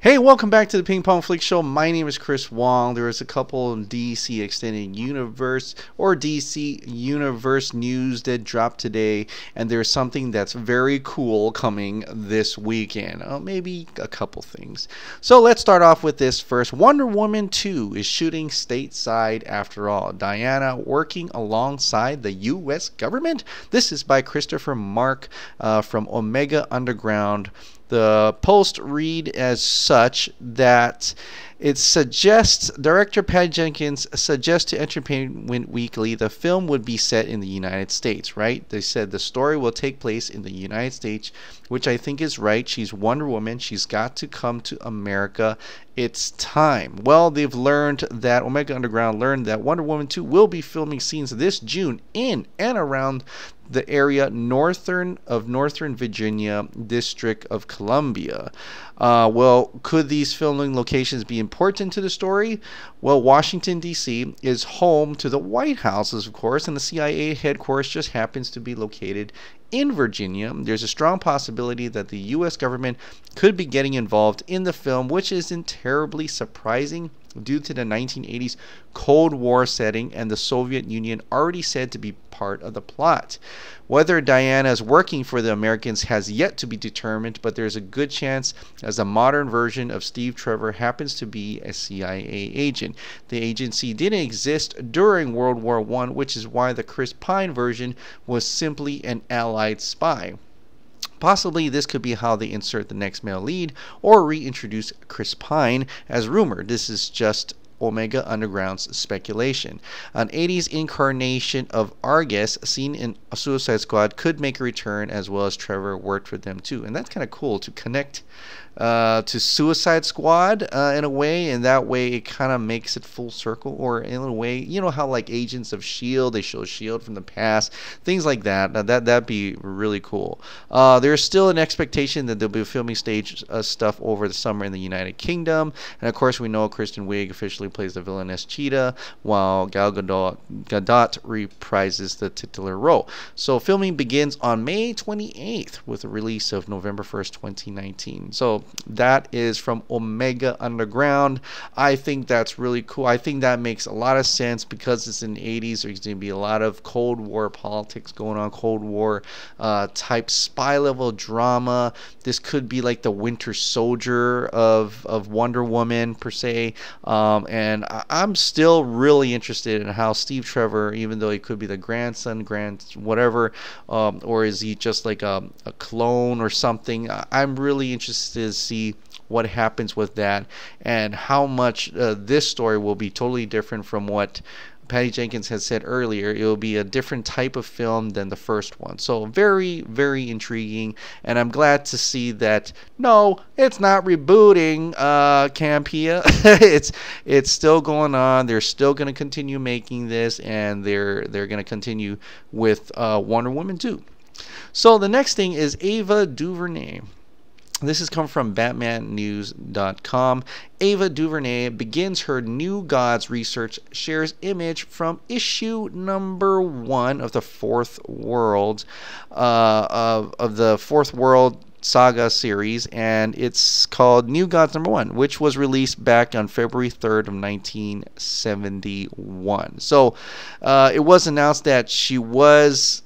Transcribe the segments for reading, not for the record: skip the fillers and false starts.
Hey, welcome back to the Ping Pong Flick Show. My name is Chris Wong. There is a couple of DC Extended Universe or DC Universe news that dropped today, and there's something that's very cool coming this weekend. Maybe a couple things. So let's start off with this first. Wonder Woman 2 is shooting stateside after all. Diana working alongside the U.S. government. This is by Christopher Mark from Omega Underground. The post read as such that it suggests, director Patty Jenkins suggests to Entertainment Weekly the film would be set in the United States, right? They said the story will take place in the United States, which I think is right. She's Wonder Woman. She's got to come to America. It's time. Well, they've learned that, Omega Underground learned that Wonder Woman 2 will be filming scenes this June in and around the area northern Virginia, District of Columbia. Well, could these filming locations be important to the story? Well, Washington, D.C. is home to the White House, of course, and the CIA headquarters just happens to be located in Virginia. There's a strong possibility that the U.S. government could be getting involved in the film, which isn't terribly surprising due to the 1980s Cold War setting and the Soviet Union already said to be part of the plot. Whether Diana is working for the Americans has yet to be determined, but there's a good chance as a modern version of Steve Trevor happens to be a CIA agent. The agency didn't exist during World War I, which is why the Chris Pine version was simply an Allied spy. Possibly this could be how they insert the next male lead or reintroduce Chris Pine as rumored. This is just Omega Underground's speculation. An 80s incarnation of Argus seen in a Suicide Squad could make a return, as well as Trevor worked for them too. And that's kind of cool to connect to Suicide Squad in a way, and that way it kind of makes it full circle. Or in a way, you know how like Agents of S.H.I.E.L.D., they show S.H.I.E.L.D. from the past, things like that. That'd be really cool. There's still an expectation that they'll be filming stage stuff over the summer in the United Kingdom, and of course we know Kristen Wiig officially plays the villainess Cheetah, while Gal Gadot reprises the titular role. So filming begins on May 28th with a release of November 1st, 2019. So that is from Omega Underground. I think that's really cool. I think that makes a lot of sense because it's in the 80s. There's going to be a lot of Cold War politics going on, Cold War type spy level drama. This could be like the Winter Soldier of Wonder Woman per se. And I'm still really interested in how Steve Trevor, even though he could be the grandson, whatever, or is he just like a clone or something? I'm really interested to see what happens with that and how much this story will be totally different from what Patty Jenkins had said earlier. It will be a different type of film than the first one. So very, very intriguing. And I'm glad to see that, no, it's not rebooting Campia. it's still going on. They're still going to continue making this, and they're going to continue with Wonder Woman 2. So the next thing is Ava DuVernay. This has come from BatmanNews.com. Ava DuVernay begins her New Gods research, shares image from issue number 1 of the Fourth World, of the Fourth World Saga series, and it's called New Gods number 1, which was released back on February 3rd of 1971. So it was announced that she was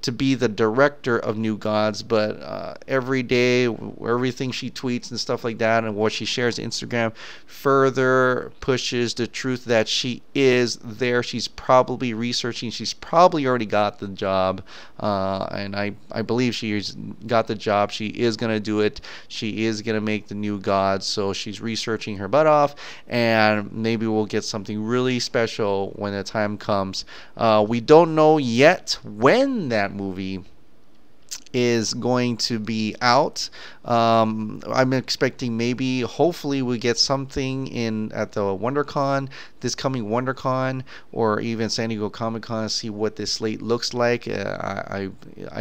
to be the director of New Gods, but every day, everything she tweets and stuff like that, and what she shares on Instagram, further pushes the truth that she is there. She's probably researching. She's probably already got the job, and I believe she's got the job. She is going to do it. She is going to make the New Gods, so she's researching her butt off, and maybe we'll get something really special when the time comes. We don't know yet when that movie is going to be out. I'm expecting maybe, hopefully, we get something in at the WonderCon, this coming WonderCon, or even San Diego Comic-Con to see what this slate looks like. I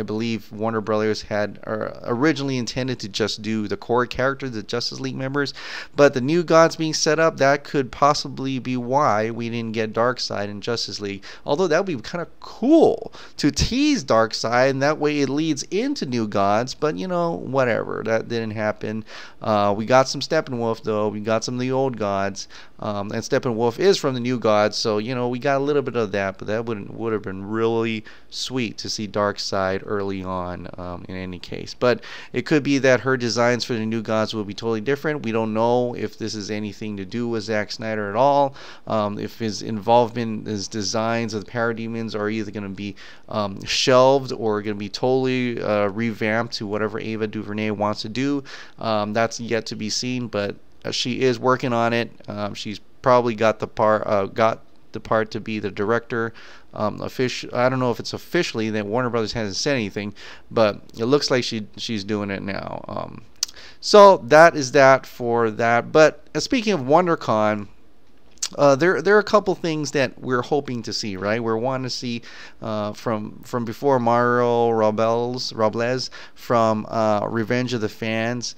believe Warner Brothers had originally intended to just do the core characters, the Justice League members, but the New Gods being set up, that could possibly be why we didn't get Darkseid in Justice League. Although that would be kind of cool to tease Darkseid, and that way it leads into New Gods, but you know, whatever. that didn't happen. We got some Steppenwolf though. We got some of the old gods, and Steppenwolf is from the new gods, so you know we got a little bit of that. But that would have been really sweet to see Darkseid early on, in any case. But it could be that her designs for the new gods will be totally different. We don't know if this is anything to do with Zack Snyder at all. If his involvement, his designs of the parademons are either going to be shelved or going to be totally revamped to whatever Ava DuVernay wants to do. That's yet to be seen, but she is working on it. She's probably got the part to be the director. I don't know if it's officially that Warner Brothers hasn't said anything, but it looks like she's doing it now. So that is that for that. But speaking of WonderCon, there are a couple things that we're hoping to see, right? We're wanting to see from before Mario Robles from Revenge of the Fans.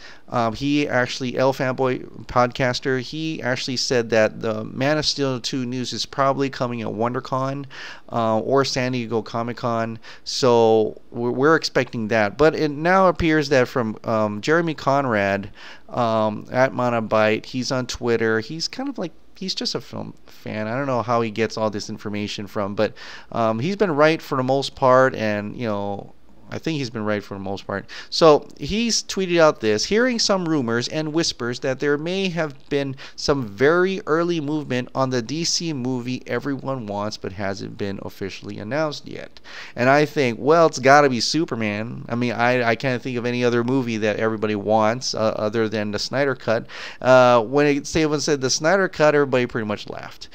He actually, El Fanboy podcaster, he actually said that the Man of Steel 2 news is probably coming at WonderCon or San Diego Comic-Con. So we're expecting that. But it now appears that from Jeremy Conrad at Monobyte, he's on Twitter. He's kind of like, he's just a film fan. I don't know how he gets all this information from, but he's been right for the most part, and you know, I think he's been right for the most part. So he's tweeted out this, hearing some rumors and whispers that there may have been some very early movement on the DC movie everyone wants but hasn't been officially announced yet. And I think, well, it's got to be Superman. I mean, I can't think of any other movie that everybody wants other than the Snyder Cut. When someone said the Snyder Cut, everybody pretty much laughed.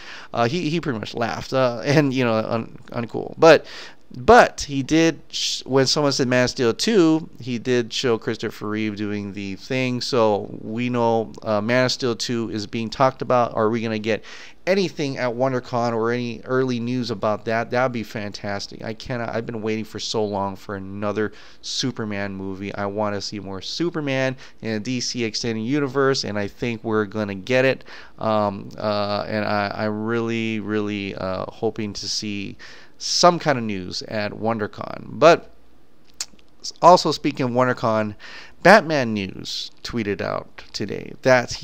He pretty much laughed, and you know, uncool. But he did, when someone said Man of Steel 2, he did show Christopher Reeve doing the thing. So we know Man of Steel 2 is being talked about. Are we going to get anything at WonderCon or any early news about that? That would be fantastic. I've been waiting for so long for another Superman movie. I want to see more Superman in a DC extended universe, and I think we're going to get it. And I'm really hoping to see some kind of news at WonderCon. But also, speaking of WonderCon, Batman News tweeted out today that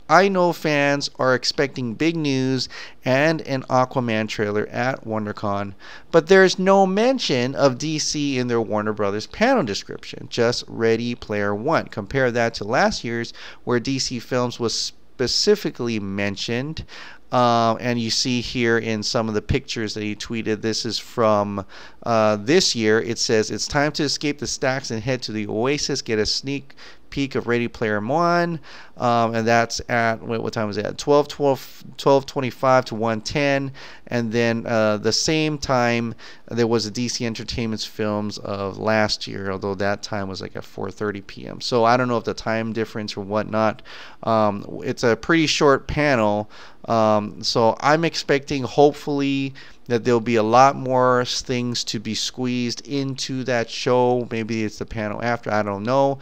I know fans are expecting big news and an Aquaman trailer at WonderCon, but there's no mention of DC in their Warner Bros panel description, just Ready Player One. Compare that to last year's, where DC Films was specifically mentioned. And you see here in some of the pictures that he tweeted, this is from this year. It says, it's time to escape the stacks and head to the Oasis, get a sneak peek of Ready Player One, and that's at, what time was that? 12:25 to 1:10, and then the same time there was a DC Entertainment's films of last year, although that time was like at 4:30 p.m. So I don't know if the time difference or whatnot. It's a pretty short panel, so I'm expecting, hopefully, that there'll be a lot more things to be squeezed into that show. Maybe it's the panel after, I don't know.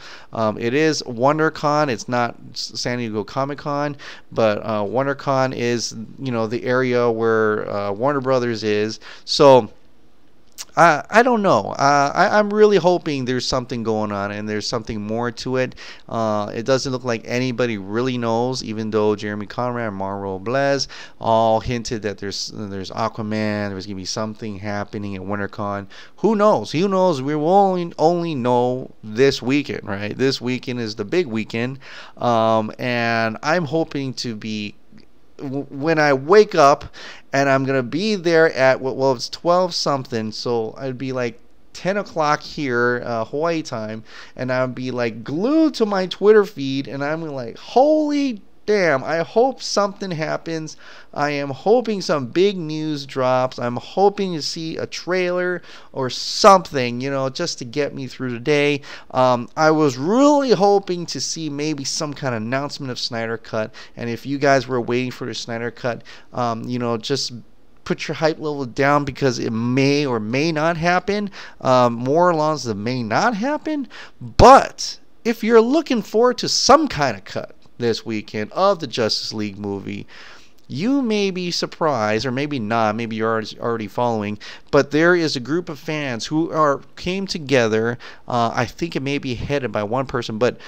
It is WonderCon, it's not San Diego Comic-Con, but WonderCon is, you know, the area where Warner Brothers is. So I don't know. I'm really hoping there's something going on and there's something more to it. It doesn't look like anybody really knows, even though Jeremy Conrad and Mario Robles all hinted that there's Aquaman, there's going to be something happening at WonderCon. Who knows? Who knows? We will only know this weekend, right? This weekend is the big weekend. And I'm hoping to be, when I wake up, and I'm going to be there at, well, it's 12 something, so I'd be like 10 o'clock here, Hawaii time, and I'd be like glued to my Twitter feed, and I'm like, holy damn, I hope something happens. I am hoping some big news drops. I'm hoping to see a trailer or something, you know, just to get me through the day. I was really hoping to see maybe some kind of announcement of Snyder Cut, and if you guys were waiting for the Snyder Cut, you know, just put your hype level down, because it may or may not happen. More along the may not happen. But if you're looking forward to some kind of cut this weekend of the Justice League movie, you may be surprised, or maybe not, maybe you're already following, but there is a group of fans who came together. I think it may be headed by one person, but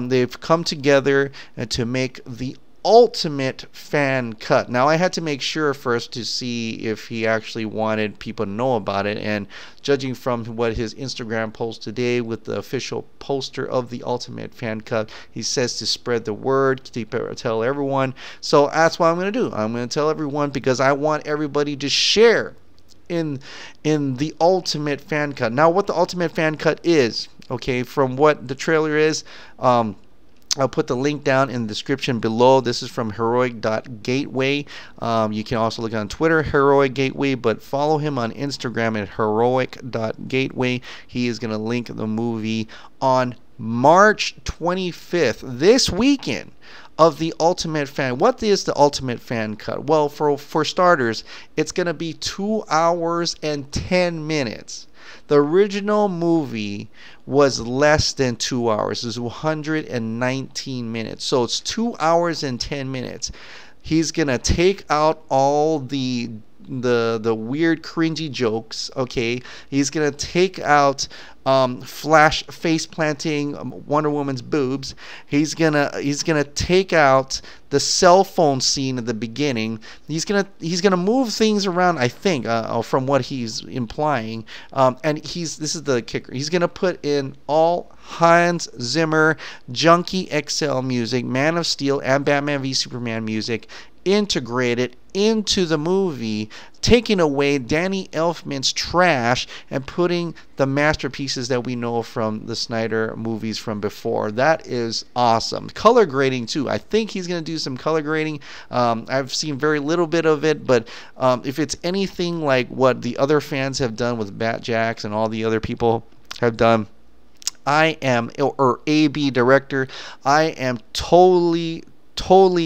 they've come together to make the ultimate fan cut. Now, I had to make sure first to see if he actually wanted people to know about it, and judging from what his Instagram post today with the official poster of the ultimate fan cut, he says to spread the word, to tell everyone. So that's what I'm going to do. I'm going to tell everyone because I want everybody to share in the ultimate fan cut. Now, what the ultimate fan cut is, okay, from what the trailer is, I'll put the link down in the description below. This is from heroic.gateway. You can also look on Twitter, Heroic Gateway, but follow him on Instagram at heroic.gateway. He is going to link the movie on March 25th, this weekend, of the ultimate fan. What is the ultimate fan cut? Well, for starters, it's going to be 2 hours and 10 minutes. The original movie was less than 2 hours. It was 119 minutes. So it's 2 hours and 10 minutes. He's going to take out all the weird cringy jokes, okay? He's going to take out Flash face planting Wonder Woman's boobs. He's gonna take out the cell phone scene at the beginning. He's gonna move things around, I think, from what he's implying. And this is the kicker. He's gonna put in all Hans Zimmer Junkie XL music, Man of Steel and Batman v Superman music, integrated into the movie, taking away Danny Elfman's trash and putting the masterpieces that we know from the Snyder movies from before. That is awesome. Color grading too. I think he's going to do some color grading. I've seen very little bit of it, but if it's anything like what the other fans have done with Batjacks and all the other people have done, or AB director, I am totally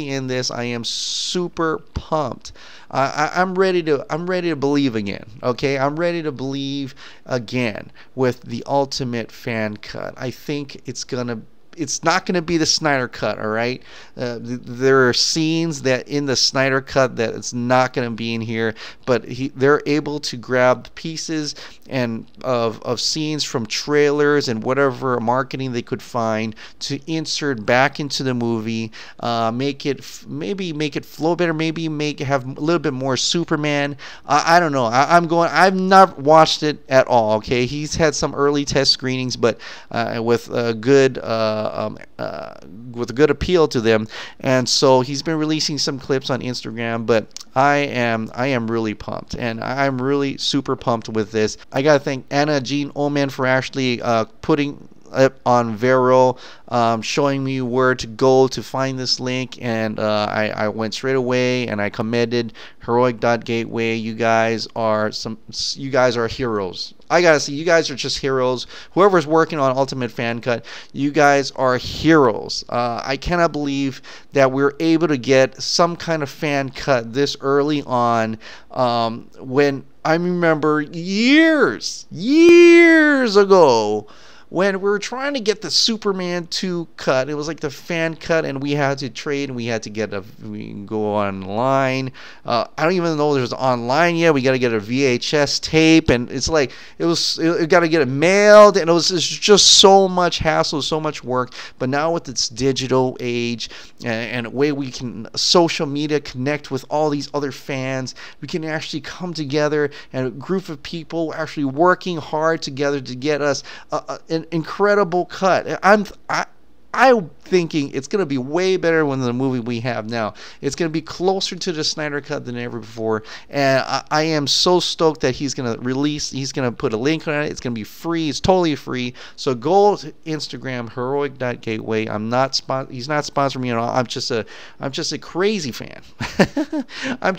in this. I am super pumped. I'm ready to believe again. Okay, I'm ready to believe again with the ultimate fan cut. I think it's not going to be the Snyder cut, all right? There are scenes that in the Snyder cut that it's not going to be in here, but they're able to grab pieces and of scenes from trailers and whatever marketing they could find to insert back into the movie, make it flow better, maybe have a little bit more Superman. I don't know. I've not watched it at all. Okay, he's had some early test screenings, but with a good appeal to them, and so he's been releasing some clips on Instagram. But I am really pumped, and I'm really super pumped with this. I gotta thank Anna Jean Oman for actually putting it on Vero, showing me where to go to find this link, and I went straight away and I commended heroic.gateway. You guys are heroes. I gotta say, you guys are just heroes. Whoever's working on Ultimate Fan Cut, you guys are heroes. I cannot believe that we're able to get some kind of fan cut this early on, when I remember years ago, when we were trying to get the Superman 2 cut. It was like the fan cut, and we had to trade, and we had to we can go online. I don't even know there's online yet. We got to get a VHS tape, and it's like it got to get it mailed, and it's just so much hassle, so much work. But now with this digital age and a way we can social media connect with all these other fans, we can actually come together, and a group of people actually working hard together to get us an incredible cut. I'm thinking it's going to be way better than the movie we have now. It's going to be closer to the Snyder cut than ever before, and I am so stoked that he's going to put a link on it. It's going to be free. It's totally free. So go to Instagram, heroic.gateway. He's not sponsoring me at all. I'm just a crazy fan. I'm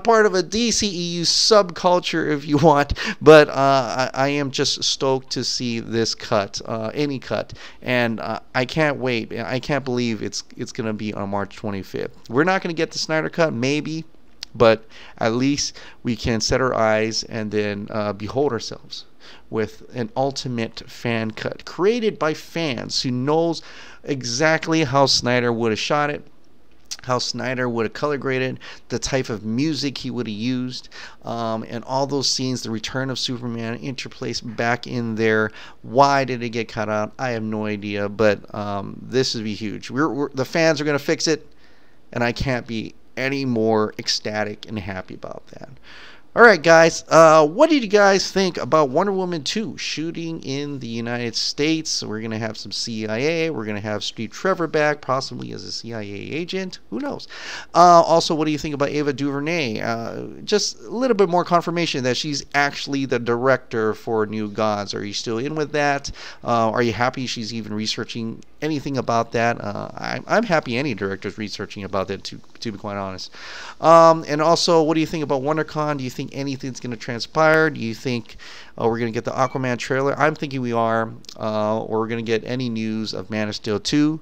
part of a DCEU subculture, if you want, but I am just stoked to see this cut, any cut, and I can't wait. I can't believe it's going to be on March 25th. We're not going to get the Snyder cut, maybe, but at least we can set our eyes and then behold ourselves with an ultimate fan cut created by fans who knows exactly how Snyder would have shot it. how Snyder would have color graded, the type of music he would have used, and all those scenes, the return of Superman interplaced back in there. Why did it get cut out? I have no idea, but this would be huge. The fans are going to fix it, and I can't be any more ecstatic and happy about that. All right, guys, what did you guys think about Wonder Woman 2 shooting in the United States? We're going to have some CIA. We're going to have Steve Trevor back, possibly as a CIA agent. Who knows? Also, what do you think about Ava DuVernay? Just a little bit more confirmation that she's actually the director for New Gods. Are you still in with that? Are you happy she's even researching anything about that? I'm happy any director's researching about that, to be quite honest. And also, what do you think about WonderCon? Do you think anything's going to transpire? Do you think we're going to get the Aquaman trailer? I'm thinking we are. Or we're going to get any news of Man of Steel 2.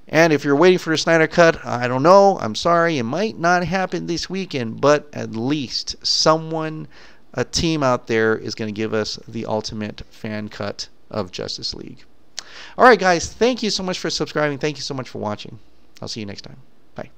And if you're waiting for the Snyder Cut, I don't know. I'm sorry. It might not happen this weekend, but at least someone, a team out there, is going to give us the ultimate fan cut of Justice League. All right, guys. Thank you so much for subscribing. Thank you so much for watching. I'll see you next time. Bye.